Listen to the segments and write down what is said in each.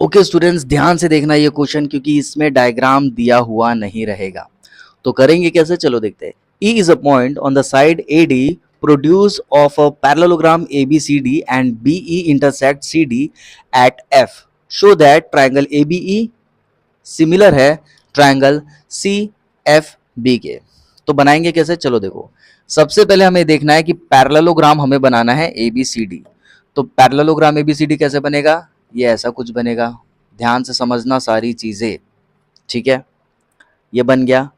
Okay students, ध्यान से देखना ये क्वेश्चन क्योंकि इसमें डायग्राम दिया हुआ नहीं रहेगा। तो करेंगे कैसे, चलो देखते हैं। E is a point on the side AD produced of a parallelogram ABCD and BE intersect CD at F. Show that triangle ABE similar है ट्रायंगल CFB के। तो बनाएंगे कैसे, चलो देखो। सबसे पहले हमें देखना है कि पैरेललोग्राम हमें बनाना है ABCD। तो पैरेललोग्राम ABCD कैसे बनेगा, ये ऐसा कुछ बनेगा। ध्यान से समझना सारी चीजें, ठीक है। ये बन गया।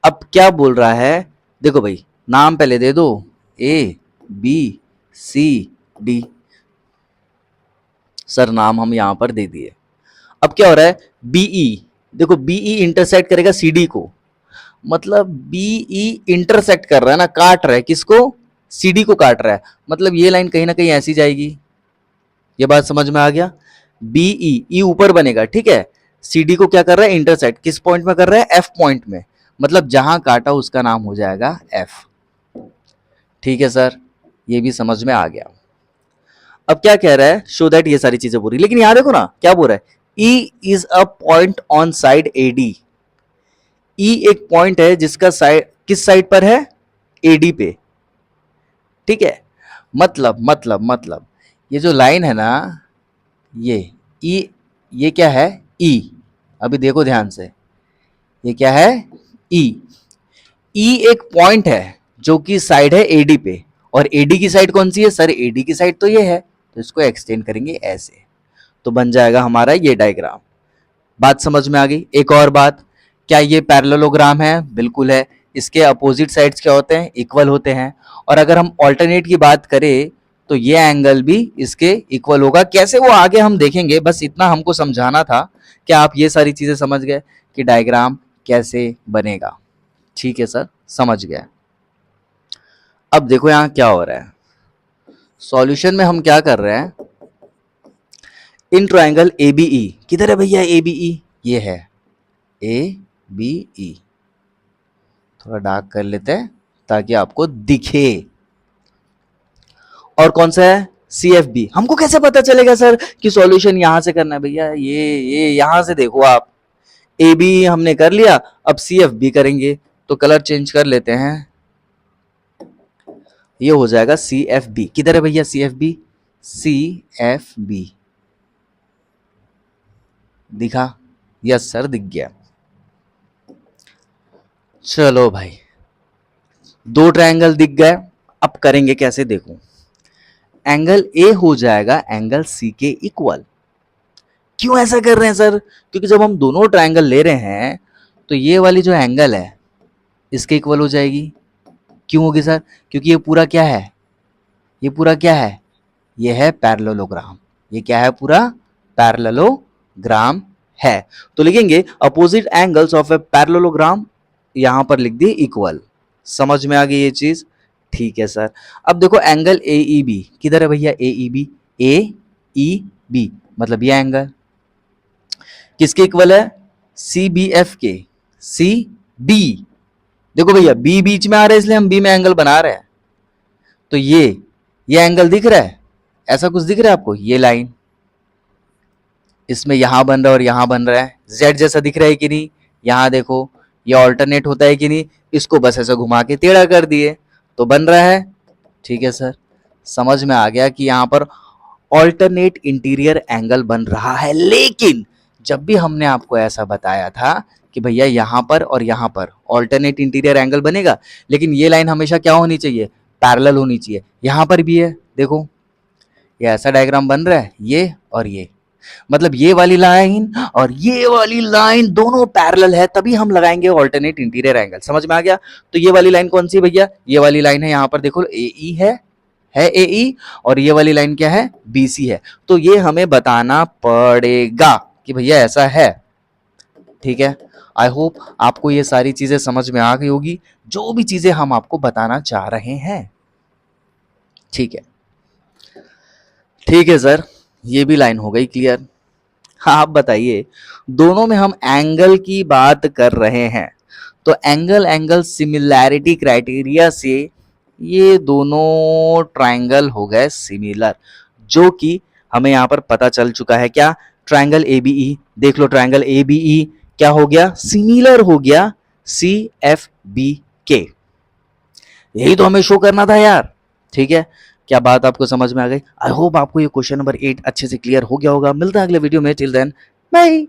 अब क्या बोल रहा है, देखो भाई, नाम पहले दे दो ABCD। सर नाम हम यहां पर दे दिए। अब क्या हो रहा है, BE, देखो BE इंटरसेक्ट करेगा CD को, मतलब BE इंटरसेक्ट कर रहा है ना, काट रहा है किसको, CD को काट रहा है। मतलब ये लाइन कहीं ना कहीं ऐसी जाएगी। ये बात समझ में आ गया। BE E ऊपर बनेगा, ठीक है। CD को क्या कर रहा है, इंटरसेक्ट किस पॉइंट में कर रहा है, F पॉइंट में। मतलब जहां काटा उसका नाम हो जाएगा F। ठीक है सर, ये भी समझ में आ गया। अब क्या कह रहा है, शो दैट, ये सारी चीजें पूरी, लेकिन यहां देखो ना क्या बोल रहा है, E is a point on side AD। E एक पॉइंट है जिसका साइड किस साइड पर है, AD पे, ठीक है। मतलब ये जो लाइन है ना, ये E, ये क्या है, E। अभी देखो ध्यान से, ये क्या है, E। E एक पॉइंट है जो कि साइड है AD पे, और AD की साइड कौन सी है सर, AD की साइड तो ये है, तो इसको एक्सटेंड करेंगे ऐसे, तो बन जाएगा हमारा ये डायग्राम। बात समझ में आ गई। एक और बात, क्या ये पैरेललोग्राम है, बिल्कुल है। इसके अपोजिट साइड्स क्या होते हैं, इक्वल होते हैं। और अगर हम ऑल्टरनेट की बात करें तो ये एंगल भी इसके इक्वल होगा। कैसे वो आगे हम देखेंगे, बस इतना हमको समझाना था। क्या आप ये सारी चीजें समझ गए कि डायग्राम कैसे बनेगा। ठीक है सर, समझ गए। अब देखो यहां क्या हो रहा है, सॉल्यूशन में हम क्या कर रहे हैं, इन ट्राइंगल ABE, किधर है भैया ABE, ये है ABE। थोड़ा डार्क कर लेते हैं ताकि आपको दिखे। और कौन सा है, CFB। हमको कैसे पता चलेगा सर कि सॉल्यूशन यहां से करना है, भैया ये यहां से देखो आप, AB हमने कर लिया, अब CFB करेंगे। तो कलर चेंज कर लेते हैं, ये हो जाएगा CFB। किधर है भैया CFB, CFB दिखा, यस सर दिख गया। चलो भाई, दो ट्रायंगल दिख गए। अब करेंगे कैसे, देखो। एंगल A हो जाएगा एंगल C के इक्वल। क्यों ऐसा कर रहे हैं सर, क्योंकि जब हम दोनों ट्रायंगल ले रहे हैं तो ये वाली जो एंगल है इसके इक्वल हो जाएगी। क्यों होगी सर, क्योंकि ये पूरा क्या है, ये पूरा क्या है, ये है पैरेललोग्राम। ये क्या है, पूरा पैरेललोग्राम है। तो लिखेंगे opposite angles of a parallelogram, यहां पर लिख दी इक्वल। समझ में आ गई ये चीज, ठीक है सर। अब देखो एंगल AEB, किधर है भैया AEB, AEB मतलब ये एंगल किसके इक्वल है, CBF के, CB। देखो भैया B बीच में आ रहा है इसलिए हम B में एंगल बना रहे हैं। तो ये एंगल दिख रहा है, ऐसा कुछ दिख रहा है आपको, ये लाइन इसमें यहां बन रहा है और यहां बन रहा है, Z जैसा दिख रहा है कि नहीं, यहां देखो ये ऑल्टरनेट होता है कि नहीं, इसको बस ऐसे घुमा के टेढ़ा कर दिए तो बन रहा है। ठीक है सर, समझ में आ गया कि यहां पर ऑल्टरनेट इंटीरियर एंगल बन रहा है। लेकिन जब भी हमने आपको ऐसा बताया था कि भैया यहां पर और यहां पर ऑल्टरनेट इंटीरियर एंगल बनेगा, लेकिन ये लाइन हमेशा क्या होनी चाहिए, पैरेलल होनी चाहिए। यहां पर भी है, देखो ये ऐसा डायग्राम बन रहा है, ये और ये, मतलब ये वाली लाइन और ये वाली लाइन दोनों पैरेलल है, तभी हम लगाएंगे ऑल्टरनेट इंटीरियर एंगल। समझ में आ गया। तो ये वाली लाइन कौन सी भैया, ये वाली लाइन है, यहां पर देखो AE है AE, और ये वाली लाइन क्या है, BC है। तो ये हमें बताना पड़ेगा कि भैया ऐसा है। ठीक है, आई होप आपको ये सारी चीजें समझ में आ गई होगी, जो भी चीजें हम आपको बताना चाह रहे हैं। ठीक है, ठीक है सर, ये भी लाइन हो गई क्लियर। हाँ आप बताइए, दोनों में हम एंगल की बात कर रहे हैं, तो एंगल सिमिलैरिटी क्राइटेरिया से ये दोनों ट्रायंगल हो गए सिमिलर, जो कि हमें यहां पर पता चल चुका है क्या, ट्रायंगल ABE, देख लो ट्रायंगल ABE क्या हो गया, सिमिलर हो गया CFB के। यही तो हमें शो करना था यार। ठीक है, क्या बात आपको समझ में आ गई? आई होप आपको ये क्वेश्चन नंबर 8 अच्छे से क्लियर हो गया होगा। मिलता है अगले वीडियो में, टिल देन बाय।